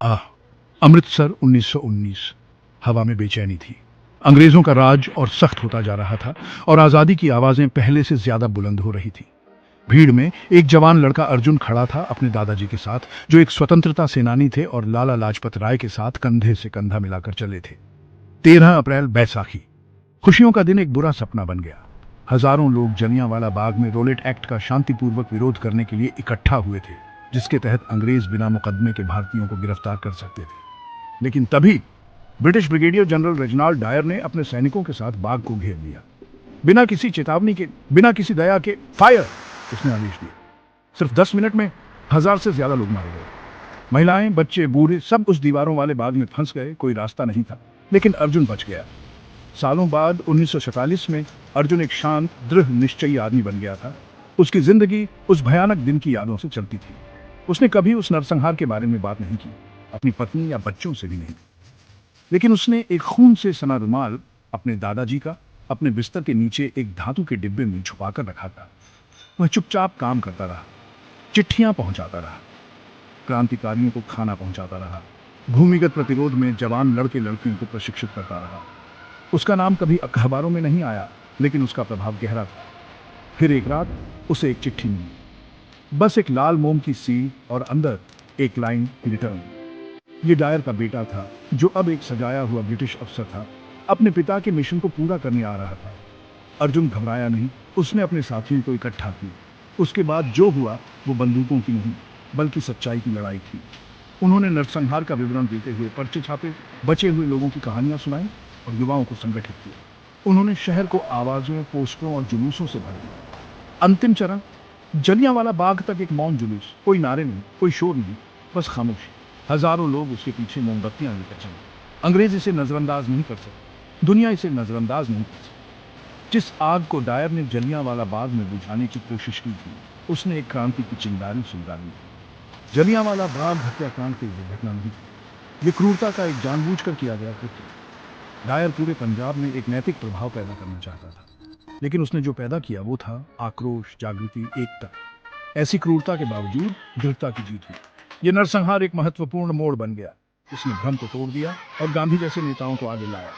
आह, अमृतसर 1919। हवा में बेचैनी थी। अंग्रेजों का राज और सख्त होता जा रहा था और आजादी की आवाजें पहले से ज्यादा बुलंद हो रही थी। भीड़ में एक जवान लड़का अर्जुन खड़ा था अपने दादाजी के साथ, जो एक स्वतंत्रता सेनानी थे और लाला लाजपत राय के साथ कंधे से कंधा मिलाकर चले थे। 13 अप्रैल, बैसाखी। खुशियों का दिन एक बुरा सपना बन गया। हजारों लोग जलियांवाला बाग में रोलेट एक्ट का शांतिपूर्वक विरोध करने के लिए इकट्ठा हुए थे, जिसके तहत अंग्रेज बिना मुकदमे के भारतीयों को गिरफ्तार कर सकते थे। लेकिन तभी British brigadier general Reginald Dyer ने अपने सैनिकों के साथ बाग को घेर लिया। बिना किसी चेतावनी के, बिना किसी दया के, फायर उसने आदेश दिया। सिर्फ 10 मिनट में 1000 से ज्यादा लोग मारे गए। महिलाएं, बच्चे, बूढ़े सब उस दीवारों वाले बाग में फंस गए। कोई रास्ता नहीं था, लेकिन अर्जुन बच गया। सालों बाद 1947 में अर्जुन एक शांत, दृढ़ निश्चयी आदमी बन गया था। उसकी जिंदगी उस भयानक दिन की यादों से चलती थी। उसने कभी उस नरसंहार के बारे में बात नहीं की, अपनी पत्नी या बच्चों से भी नहीं। लेकिन उसने एक खून से सना रुमाल अपने दादाजी का अपने बिस्तर के नीचे एक धातु के डिब्बे में छुपा कर रखा था। वह चुपचाप काम करता रहा, चिट्ठियां पहुंचाता रहा, क्रांतिकारियों को खाना पहुंचाता रहा, भूमिगत प्रतिरोध में जवान लड़के लड़कियों को प्रशिक्षित करता रहा। उसका नाम कभी अखबारों में नहीं आया, लेकिन उसका प्रभाव गहरा था। फिर एक रात उसे एक चिट्ठी मिली, बस एक लाल मोम की सील और अंदर एक लाइन, रिटर्न। ये डायर का बेटा था, जो अब एक सजाया हुआ ब्रिटिश अफसर था, अपने पिता के मिशन को पूरा करने आ रहा था। अर्जुन घबराया नहीं, उसने अपने साथियों को इकट्ठा किया। उसके बाद जो हुआ वो बंदूकों की नहीं, बल्कि सच्चाई की लड़ाई थी। उन्होंने नरसंहार का विवरण देते हुए पर्चे छापे, बचे हुए लोगों की कहानियां सुनाई और युवाओं को संगठित किया। उन्होंने शहर को आवाजों, पोस्टरों और जुलूसों से भर दिया। अंतिम चरण, जलियांवाला बाग तक एक मौन जुलूस, कोई नारे नहीं, कोई शोर नहीं, बस खामोशी। हजारों लोग उसके पीछे मोमबत्तियां लेकर चले। अंग्रेज इसे नजरअंदाज नहीं कर सकते, दुनिया इसे नजरअंदाज नहीं कर सकती। जिस आग को डायर ने जलियांवाला बाग में बुझाने की कोशिश की थी, उसने एक क्रांति की चिंगारी सुलगा दी। जलियांवाला बाग हत्याकांड की दुर्घटना नहीं थी, ये क्रूरता का एक जानबूझकर किया गया कृत्य। डायर पूरे पंजाब में एक नैतिक प्रभाव पैदा करना चाहता था, लेकिन उसने जो पैदा किया वो था आक्रोश, जागृति, एकता। ऐसी क्रूरता के बावजूद दृढ़ता की जीत हुई। ये नरसंहार एक महत्वपूर्ण मोड़ बन गया। इसने भ्रम को तोड़ दिया और गांधी जैसे नेताओं को आगे लाया।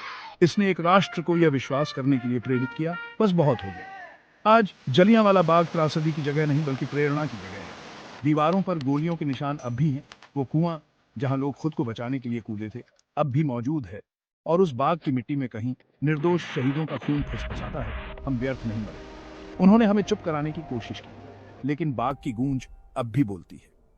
इसने एक राष्ट्र को यह विश्वास करने के लिए प्रेरित किया, बस बहुत हो गया। आज जलियांवाला बाग त्रासदी की जगह नहीं, बल्कि प्रेरणा की जगह है। दीवारों पर गोलियों के निशान अब भी हैं। वो कुआं जहां लोग खुद को बचाने के लिए कूदे थे, अब भी मौजूद है। और उस बाग की मिट्टी में कहीं निर्दोष शहीदों का खून फुसफुसाता है। हम व्यर्थ नहीं मरे। उन्होंने हमें चुप कराने की कोशिश की, लेकिन बाग की गूंज अब भी बोलती है।